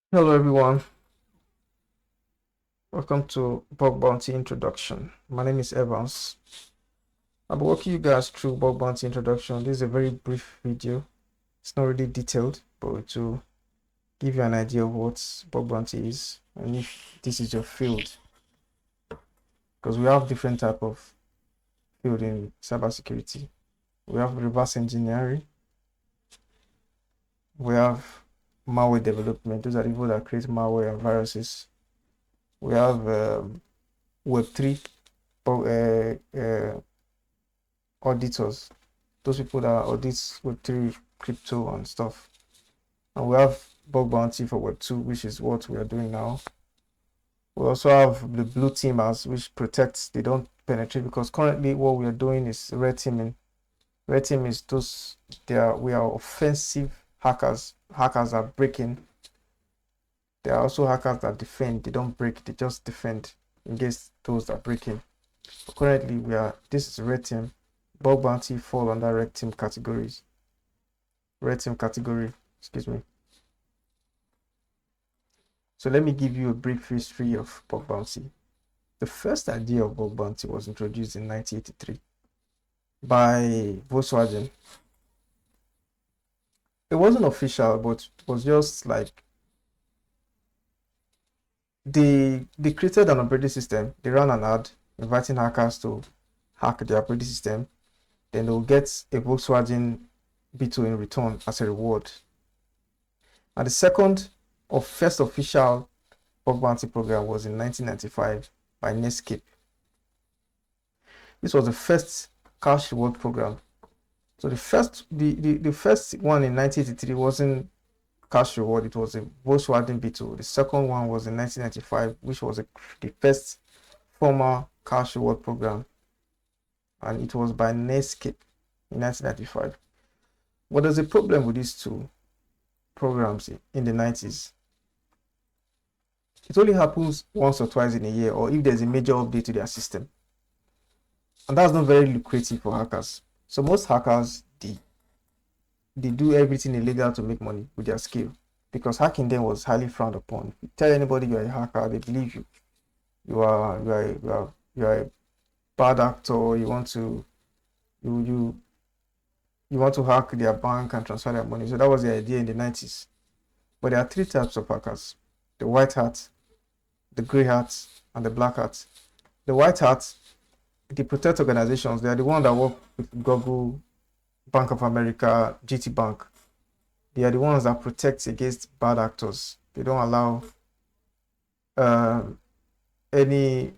Hello everyone, welcome to Bug Bounty Introduction. My name is Evans. I'll be walking you guys through Bug Bounty Introduction. This is a very brief video. It's not really detailed, but to give you an idea of what Bug Bounty is and if this is your field. Because we have different type of field in cybersecurity. We have reverse engineering, we have malware development. Those are the people that create malware and viruses. We have Web3 auditors, those people that audit Web3 crypto and stuff. And we have bug bounty for Web2, which is what we are doing now. We also have the blue teamers, which protects, they don't penetrate, because currently what we are doing is red teaming. Red team is those, we are offensive hackers. Hackers are breaking. There are also hackers that defend. They don't break, they just defend against those that break in. But currently this is red team. Bug bounty fall under red team categories. Red team category, excuse me. So let me give you a brief history of bug bounty. The first idea of bug bounty was introduced in 1983 by Volkswagen. It wasn't official, but it was just like they created an operating system. They ran an ad inviting hackers to hack the operating system. Then they'll get a Volkswagen Beetle in return as a reward. And the second or first official bug bounty program was in 1995 by Netscape. This was the first cash reward program. So the first one in 1983 wasn't cash reward, it was a Volkswagen Beetle. The second one was in 1995, which was the first formal cash reward program, and it was by Netscape in 1995. But there's a problem with these two programs in the 90s. It only happens once or twice in a year, or if there's a major update to their system. And that's not very lucrative for hackers. So most hackers, they do everything illegal to make money with their skill, because hacking then was highly frowned upon. If you tell anybody you're a hacker, they believe you. You are a bad actor. You want to hack their bank and transfer their money. So that was the idea in the 90s. But there are three types of hackers: the white hat, the gray hat, and the black hat. The white hat, they protect organizations. They are the ones that work with Google, Bank of America, GT Bank. They are the ones that protect against bad actors. They don't allow any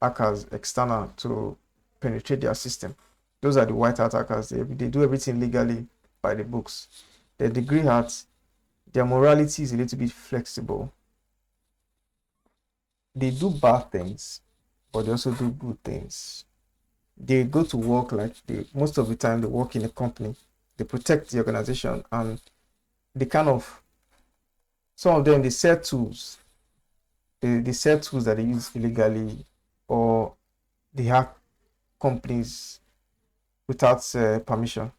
hackers external to penetrate their system. Those are the white hat hackers. They do everything legally by the books. The gray hat, their morality is a little bit flexible. They do bad things, but they also do good things. They go to work, like most of the time they work in a company. They protect the organization, and they kind of, some of them, they sell tools. They sell tools that they use illegally, or they hack companies without permission.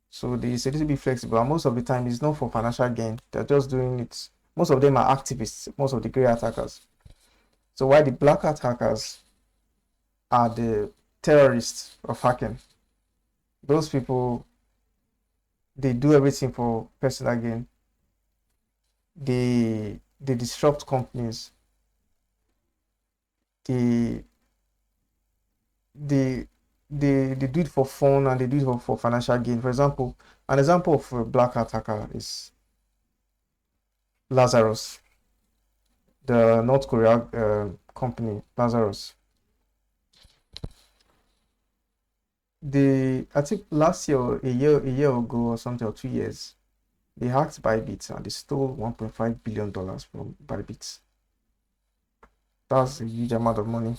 So it's a little bit flexible, and most of the time it's not for financial gain. They're just doing it. Most of them are activists. Most of the gray hat hackers. So while the black hat hackers are the terrorists of hacking, those people, they do everything for personal gain. They disrupt companies. They they they do it for fun, and they do it for financial gain. For example, an example of a black hat hacker is Lazarus, the North Korea company Lazarus. I think last year, a year ago or something, or 2 years, they hacked Bybit and they stole $1.5 billion from Bybit. That's a huge amount of money.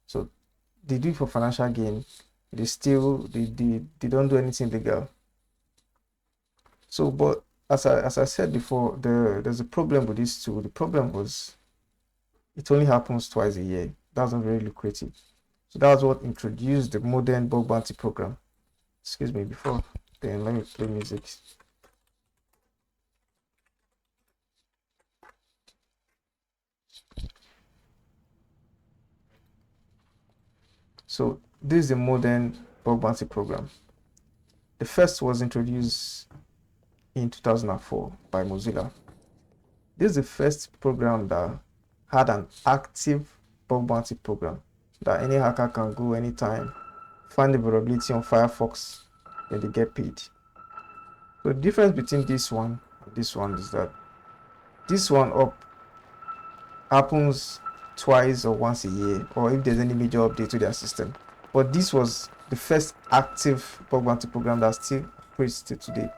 So they do it for financial gain. They don't do anything legal. So, but as I said before, there's a problem with these two. The problem was it only happens twice a year. That's not very lucrative. So that's what introduced the modern bug bounty program. Excuse me, before then, let me play music. So this is the modern bug bounty program. The first was introduced in 2004 by Mozilla. This is the first program that had an active bug bounty program that any hacker can go anytime, find the vulnerability on Firefox, and they get paid. So the difference between this one and this one is that this one happens twice or once a year, or if there's any major update to their system. But this was the first active bug bounty program that still operates till today.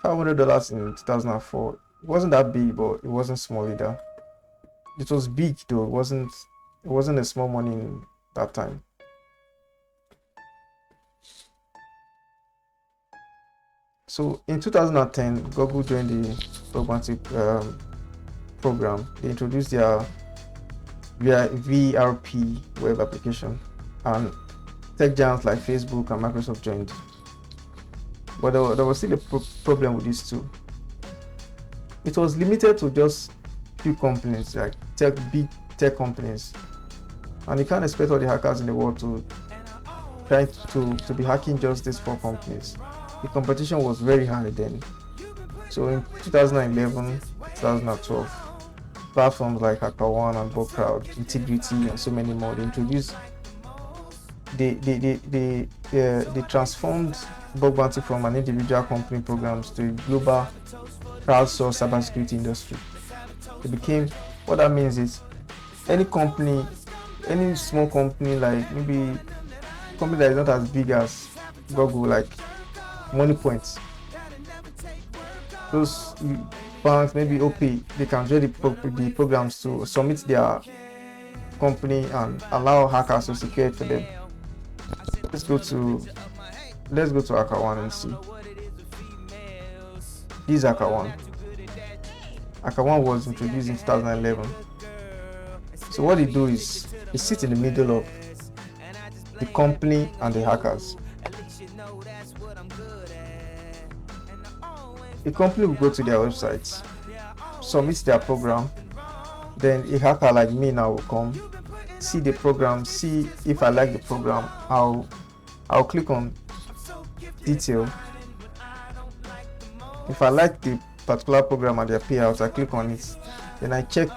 $500 in 2004. It wasn't that big, but it wasn't small either. It was big though. It wasn't a small money in that time. So in 2010, Google joined the bug bounty program. They introduced their VRP web application, and tech giants like Facebook and Microsoft joined. But there was still a problem with these two. It was limited to just few companies, like big tech companies, and you can't expect all the hackers in the world to try to be hacking just these 4 companies. The competition was very high then. So in 2011, 2012, platforms like HackerOne and Bugcrowd, Integrity, and so many more, they introduced, they transformed bug bounty from an individual company programs to a global crowdsourced cybersecurity industry. It became, what that means is any company, any small company, like maybe a company that is not as big as Google, like Moniepoint, those banks, maybe OP, they can join the programs to submit their company and allow hackers to secure it for them. Let's go to HackerOne and see. This is HackerOne. HackerOne was introduced in 2011. So what they do is they sit in the middle of the company and the hackers. The company will go to their website, submit their program, then a hacker like me now will come, see the program, see if I like the program. I'll click on detail. If I like the particular program and their payouts, I click on it. Then I check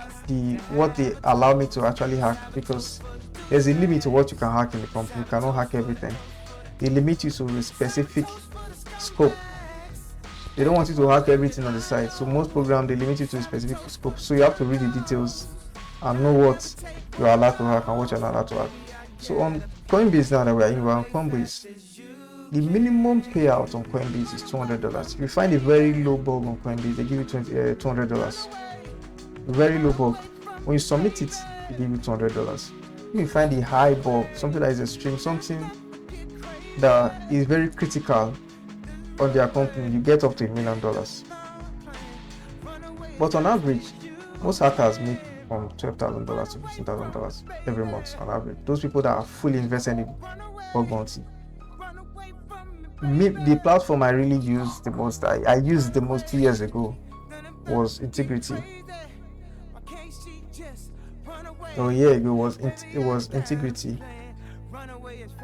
what they allow me to actually hack, because there's a limit to what you can hack in the company. You cannot hack everything. They limit you to a specific scope. They don't want you to hack everything on the site. So most programs, they limit you to a specific scope. So you have to read the details and know what you're allowed to hack and what you're not allowed to hack. So on Coinbase now that we're on Coinbase, the minimum payout on Coinbase is $200. If you find a very low bug on Coinbase, they give you $200. Very low bug. When you submit it, they give you $200. If you find a high bug, something that is extreme, something that is very critical on their company, you get up to $1 million. But on average, most hackers make from $12,000 to $15,000 every month on average. Those people that are fully invested in bug bounty. The platform I really used the most, I used the most 2 years ago, was Integrity. A year ago it was Integrity.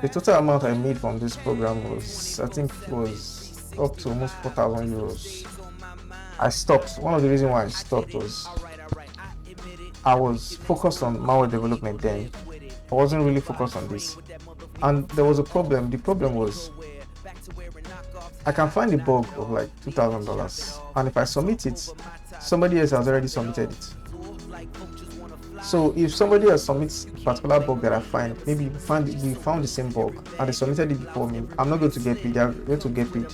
The total amount I made from this program was, I think, was up to almost 4,000 euros. I stopped. One of the reasons why I stopped was I was focused on malware development then. I wasn't really focused on this. And there was a problem. The problem was I can find a bug of like $2,000, and if I submit it, somebody else has already submitted it. So if somebody else submits a particular bug that I find, maybe we found the same bug and they submitted it before me, I'm not going to get paid. They are going to get paid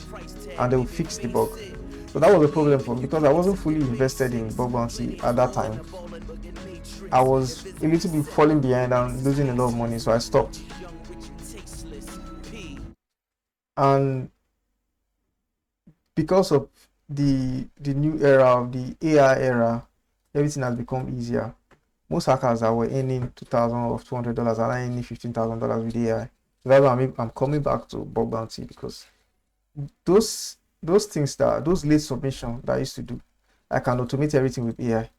and they will fix the bug. So that was a problem for me, because I wasn't fully invested in bug bounty at that time. I was a little bit falling behind and losing a lot of money, so I stopped. And because of the new era of the AI era, everything has become easier. Most hackers that were earning $2,000 or $200 are now earning $15,000 with AI. So that's why I'm coming back to bug bounty, because those things those late submission that I used to do, I can automate everything with AI.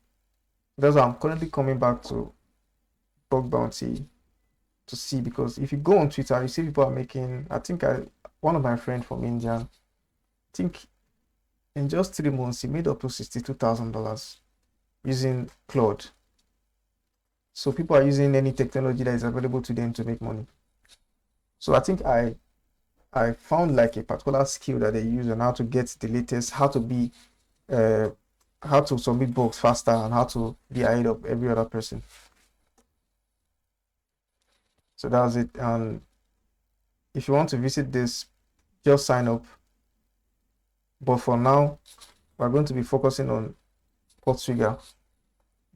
That's why I'm currently coming back to bug bounty to see, because if you go on Twitter, you see people are making, I think one of my friends from India, I think in just 3 months, he made up to $62,000 using Claude. So people are using any technology that is available to them to make money. So I think I found like a particular skill that they use on how to get the latest, uh, how to submit bugs faster, and how to be ahead of every other person. So that's it. And if you want to visit this, just sign up. But for now, we're going to be focusing on Portugal.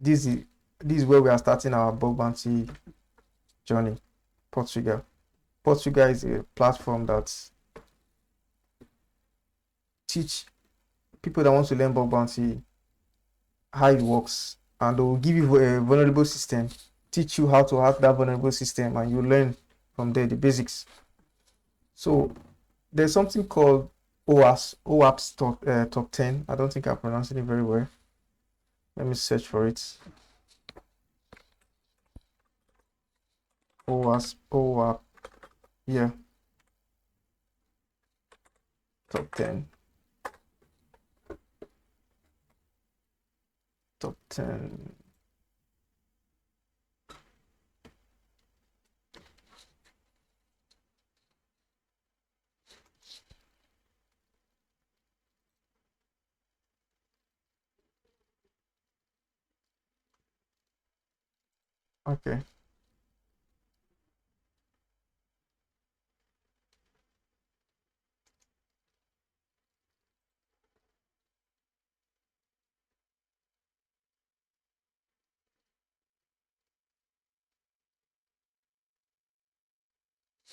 This is this is where we are starting our bug bounty journey. Portugal. Portugal is a platform that teach people that want to learn bug bounty how it works, and they will give you a vulnerable system, teach you how to hack that vulnerable system, and you learn from there the basics. So there's something called OWASP top 10. I don't think I'm pronouncing it very well. Let me search for it. OWASP, yeah, top 10. Top 10. Okay.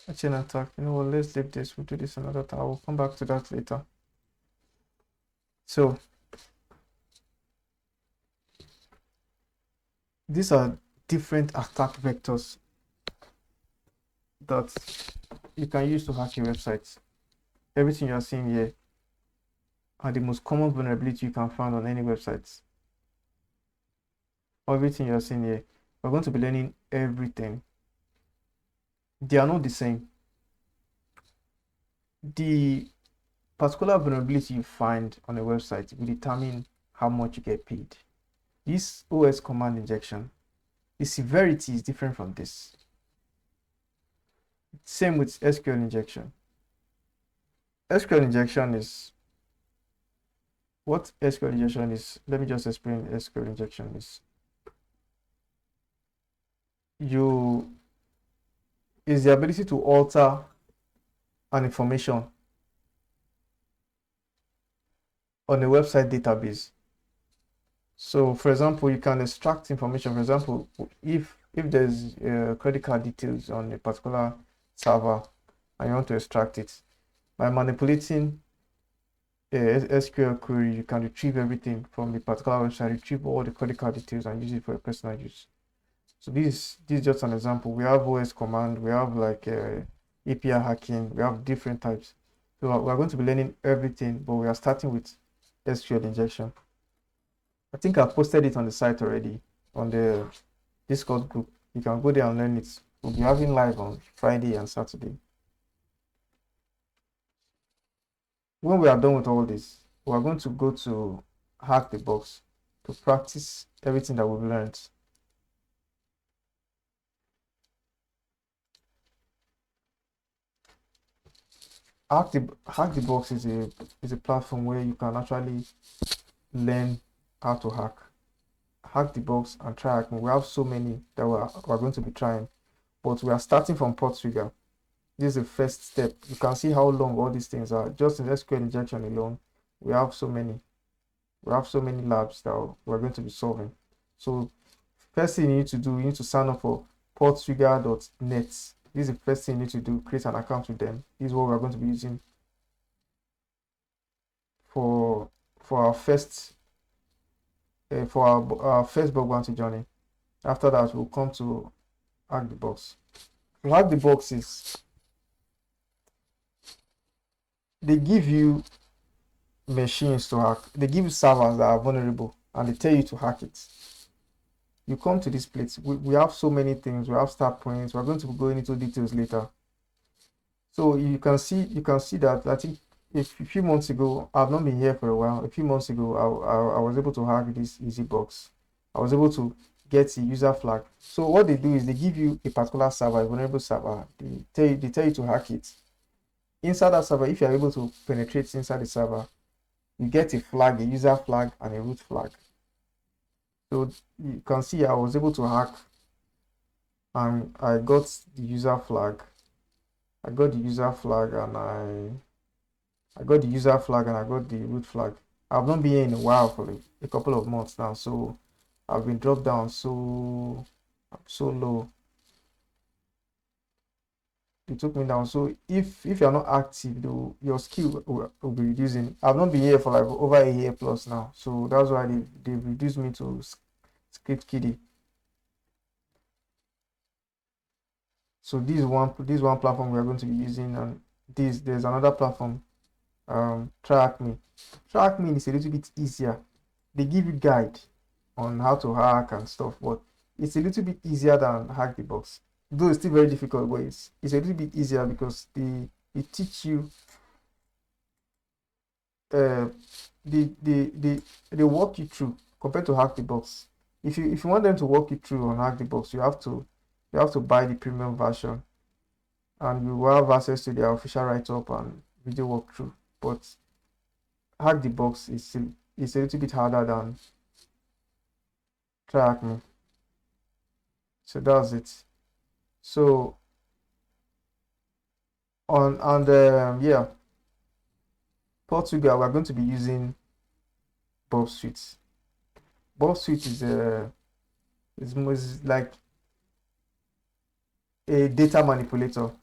A chain attack. You know what? Let's leave this. We'll do this another time. I will come back to that later. So these are different attack vectors that you can use to hack your website. Everything you are seeing here are the most common vulnerability you can find on any website. Everything you are seeing here, we're going to be learning everything. They are not the same. The particular vulnerability you find on a website will determine how much you get paid. This OS command injection, the severity is different from this. Same with SQL injection. SQL injection is what SQL injection is. Let me just explain SQL injection is. Is the ability to alter an information on a website database. So for example, you can extract information. For example, if there's credit card details on a particular server and you want to extract it, by manipulating a SQL query, you can retrieve everything from the particular website, retrieve all the credit card details and use it for your personal use. So this is just an example. We have OS command, we have like API hacking, we have different types. So we're going to be learning everything, but we are starting with SQL injection. I think I posted it on the site already, on the Discord group. You can go there and learn it. We'll be having live on Friday and Saturday. When we are done with all this, we are going to go to Hack the Box to practice everything that we've learned. Hack the Box is a platform where you can actually learn how to hack. Hack the Box and try hacking. We have so many that we're going to be trying, but we are starting from Portugal. This is the first step. You can see how long all these things are. Just in SQL injection alone, we have so many. We have so many labs that we're going to be solving. So first thing you need to do, you need to sign up for portugal.net. This is the first thing you need to do. Create an account with them. This is what we're going to be using for our first first bug bounty journey. After that, we'll come to Hack the Box. Hack the Box is they give you machines to hack. They give you servers that are vulnerable and they tell you to hack it. you come to this place. We have so many things. We have start points. We're going to be going into details later. So you can see that I think a few months ago, I've not been here for a while. A few months ago, I was able to hack this EasyBox. I was able to get the user flag. So what they do is they give you a particular server, a vulnerable server. They tell you to hack it. Inside that server, if you are able to penetrate inside the server, you get a flag, a user flag, and a root flag. So you can see I was able to hack, and I got the user flag. I got the user flag, and I got the user flag, and I got the root flag. I've not been here in a while for a couple of months now, so I've been dropped down so low. It took me down. So if you're not active, though, your skill will be reducing. I've not been here for like over a year plus now, so that's why they reduced me to script kiddie. So this one platform we are going to be using, and there's another platform, TrackMe. TrackMe is a little bit easier. They give you guide on how to hack and stuff, but it's a little bit easier than Hack the Box. Though it's still very difficult, but it's a little bit easier because they teach you they walk you through compared to Hack the Box. If you want them to walk you through on Hack the Box, you have to buy the premium version, and you will have access to their official write-up and video walkthrough. But Hack the Box is a little bit harder than TrackMe. So that's it. So yeah, Portugal, we're going to be using Bob Suite. Bob Suite is like a data manipulator.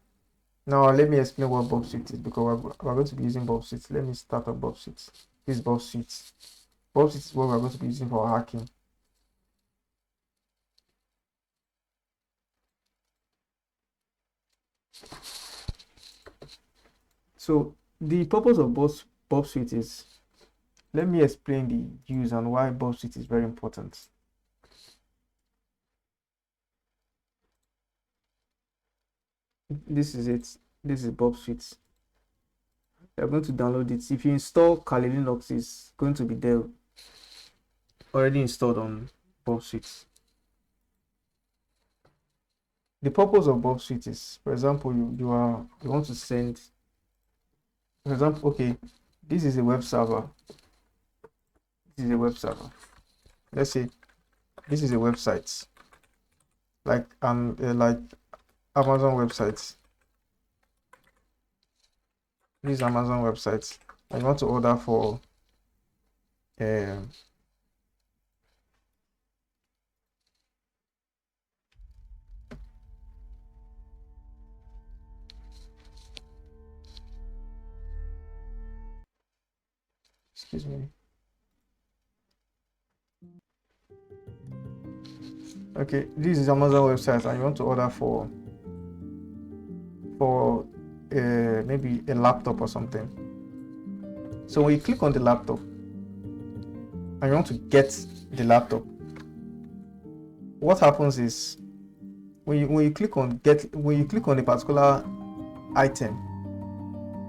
Now let me explain what Bob Suite is, because we're going to be using Bob Suite. Let me start up Bob Suite. This is Bob Suite. Bob Suite is what we're going to be using for hacking. So the purpose of Bob Suite is, let me explain the use and why Bob Suite is very important. This is it. This is Bob Suite. You're going to download it. If you install Kali Linux, it's going to be there already installed on Bob Suite. The purpose of Bob Suite is, for example, you want to send, for example, okay, this is a web server. This is a web server. Let's say this is a website, like Amazon websites. This is Amazon website. I want to order for excuse me. Okay, this is Amazon website, and you want to order for maybe a laptop or something. So when you click on the laptop and you want to get the laptop, what happens is when you click on a particular item,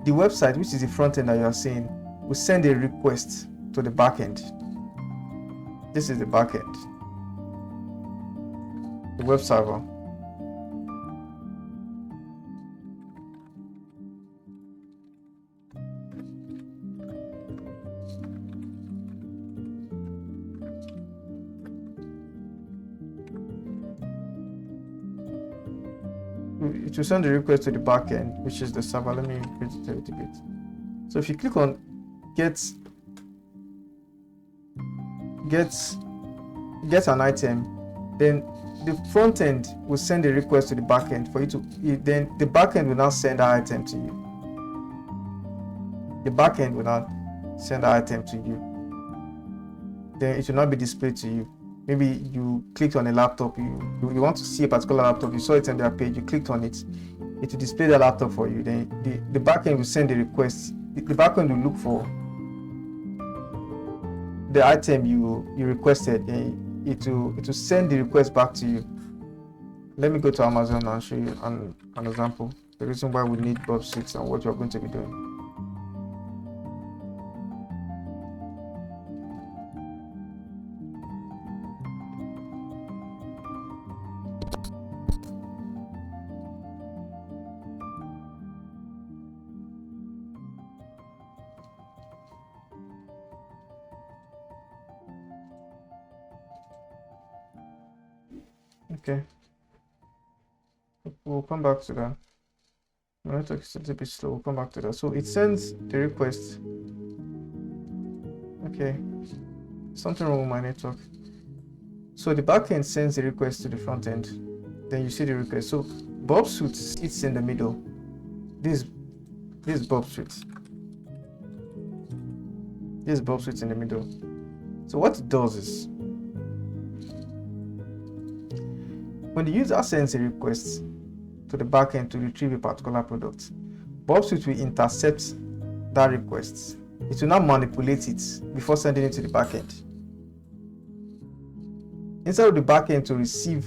the website, which is the front end that you are seeing, will send a request to the back end. This is the back end, the web server. It will send the request to the backend, which is the server. Let me increase it a little bit. So if you click on get an item, then the front end will send a request to the backend for you to. Then the backend will now send that item to you. The backend will now send that item to you. Then it will not be displayed to you. Maybe you clicked on a laptop, you want to see a particular laptop, you saw it on their page, you clicked on it, it will display the laptop for you. Then the backend will send a request. The backend will look for the item you requested, and it will send the request back to you. Let me go to Amazon and show you an example. The reason why we need Bob Suits and what you're going to be doing. Okay, we'll come back to that. My network is a little bit slow. We'll come back to that. So it sends the request. Okay, something wrong with my network. So the backend sends the request to the front end. Then you see the request. So Bob Suite sits in the middle. This Bob Suite. This Bob Suite in the middle. So what it does is, when the user sends a request to the backend to retrieve a particular product, Bob Suite will intercept that request. It will not manipulate it before sending it to the backend. Instead of the backend to receive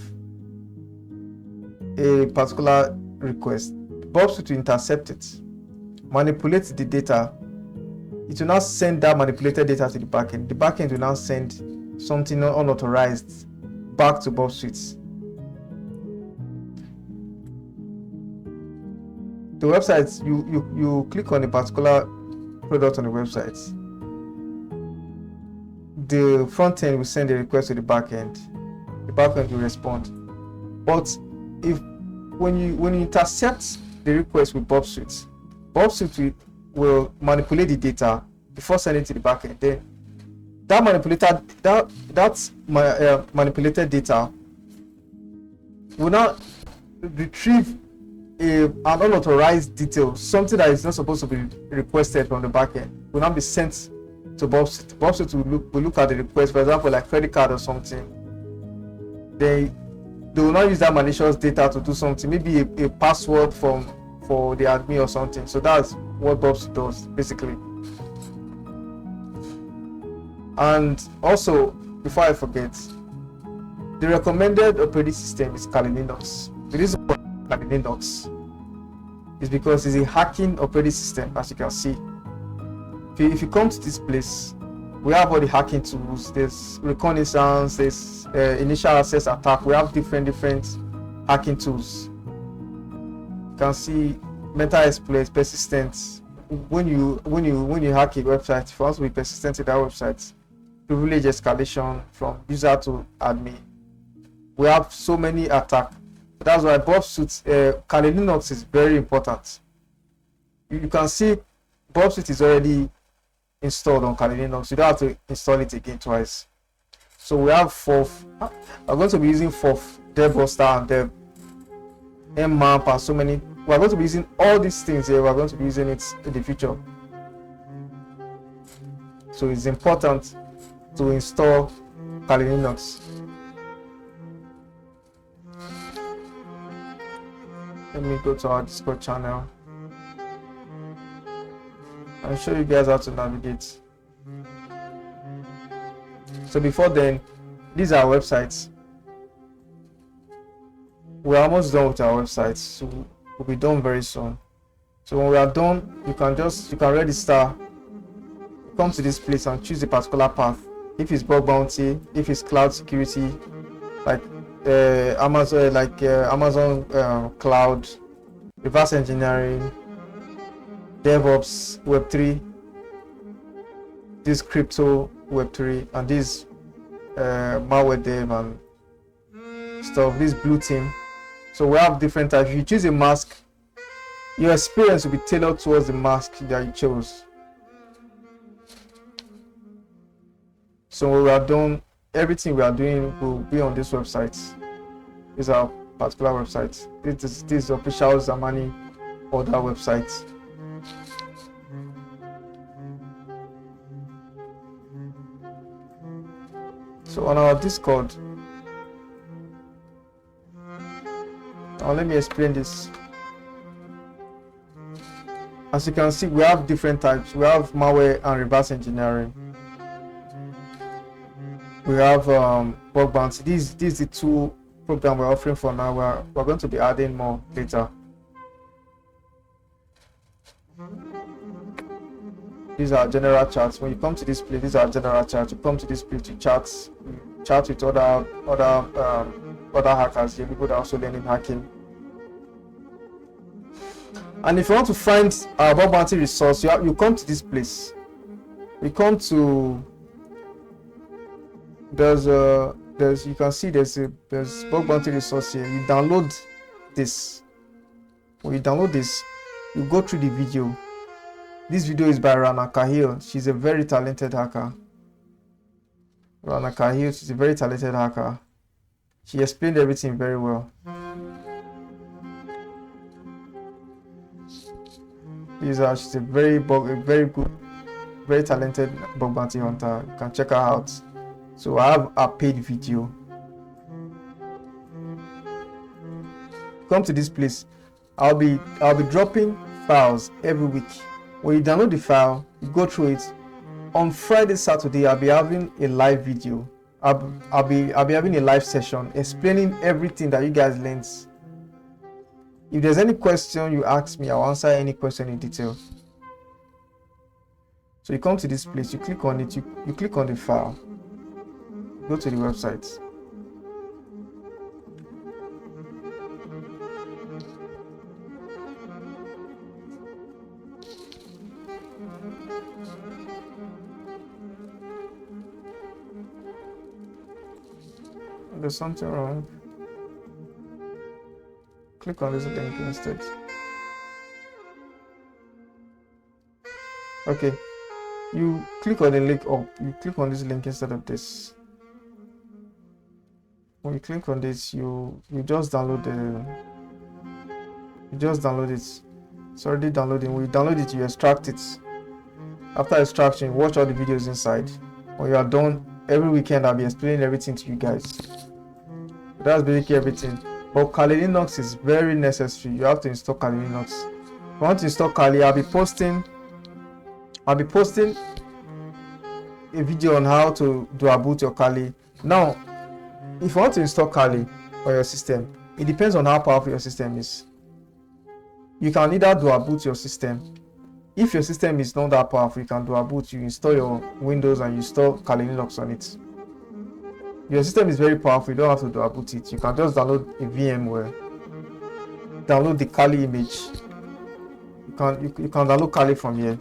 a particular request, Bob Suite will intercept it, manipulate the data. It will not send that manipulated data to the backend. The backend will now send something unauthorized back to Bob Suite. The website, you click on a particular product on the website, the front end will send a request to the back end. The back end will respond. But when you intercept the request with Bob Suite will manipulate the data before sending it to the back end. Then that manipulated data will now retrieve an unauthorized detail, something that is not supposed to be requested from the backend, will not be sent to Bob Suite. Bob Suite will look at the request, for example, like credit card or something. They will not use that malicious data to do something, maybe a password for the admin or something. So that's what Bob Suite does basically. And also, before I forget, the recommended operating system is Kali Linux. The reason why Kali Linux is because it's a hacking operating system, as you can see. If you come to this place, we have all the hacking tools. There's reconnaissance, there's initial access attack. We have different hacking tools. You can see mental exploits, persistence. When you hack a website, if you want to be persistent in that website, privilege escalation from user to admin. We have so many attacks. That's why Bob Suite, Kali Linux is very important. You can see Bob Suite is already installed on Kali Linux. You don't have to install it again twice. So we have FOF. We're going to be using FOF, DevBuster, and Dev Mmap, and so many. We're going to be using all these things here. We're going to be using it in the future. So it's important to install Kali Linux. Let me go to our Discord channel and show you guys how to navigate. So before then, these are our websites. We're almost done with our websites, so we'll be done very soon. So when we are done, you can register, come to this place and choose a particular path. If it's bug bounty, if it's cloud security, like Amazon cloud, reverse engineering, DevOps, Web3, this crypto, Web3, and this malware dev and stuff, this blue team. So we have different types. If you choose a mask, your experience will be tailored towards the mask that you chose. So when we are done, everything we are doing will be on this website. This is our particular website. This is official Zamani order website. So on our Discord, now let me explain this. As you can see, we have different types. We have malware and reverse engineering. We have Bug Bounty. This is the two program we're offering for now. We're going to be adding more later. These are general chats. When you come to this place, these are general chats. You come to this place to chat with other hackers here, people that are also learning hacking. And if you want to find our Bug Bounty resource, you come to this place. We come to you can see there's Bug Bounty resource here. You download this. When you download this, you go through the video. This video is by Rana Kahil. She's a very talented hacker. Rana Kahil, she's a very talented hacker. She explained everything very well. She's a very good, very talented bug bounty hunter. You can check her out. So I have a paid video. Come to this place. I'll be dropping files every week. When you download the file, you go through it. On Friday, Saturday, I'll be having a live video. I'll be having a live session explaining everything that you guys learned. If there's any question you ask me, I'll answer any question in detail. So you come to this place, you click on it, you click on the file, go to the website. There's something wrong. Click on this link instead. Okay, you click on the link up. You click on this link instead of this. When you click on this, you just download it. It's already downloading. When you download it, you extract it. After extraction, watch all the videos inside. When you are done, every weekend I'll be explaining everything to you guys. That's basically everything. But Kali Linux is very necessary. You have to install Kali Linux. If you want to install Kali, I'll be posting a video on how to do boot your Kali. Now, if you want to install Kali on your system, it depends on how powerful your system is. You can either do boot your system. If your system is not that powerful, you can do boot. You install your Windows and you install Kali Linux on it. Your system is very powerful, you don't have to do boot it. You can just download a VMware, download the Kali image. You can download Kali from here.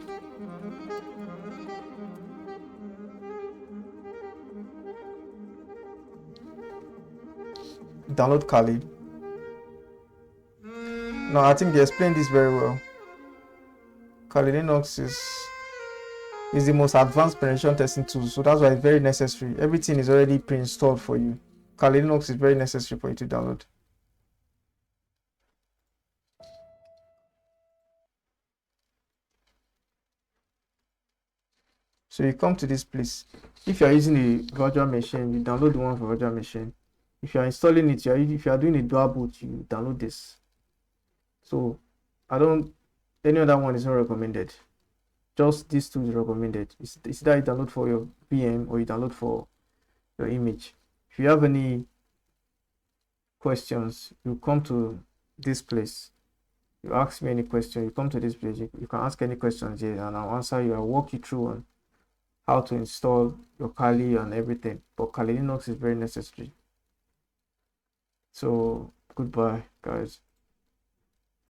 Download Kali. Now I think they explained this very well. Kali Linux is the most advanced penetration testing tool, so that's why it's very necessary. Everything is already pre-installed for you. Kali Linux is very necessary for you to download. So you come to this place. If you are using a virtual machine, you download the one for virtual machine. If you are installing it, if you are doing a dual boot, you download this. So any other one is not recommended. Just these two is recommended. It's either you download for your VM or you download for your image. If you have any questions, you come to this place. You ask me any question, you come to this place. You can ask any questions here and I'll answer you. I'll walk you through on how to install your Kali and everything. But Kali Linux is very necessary. So goodbye, guys.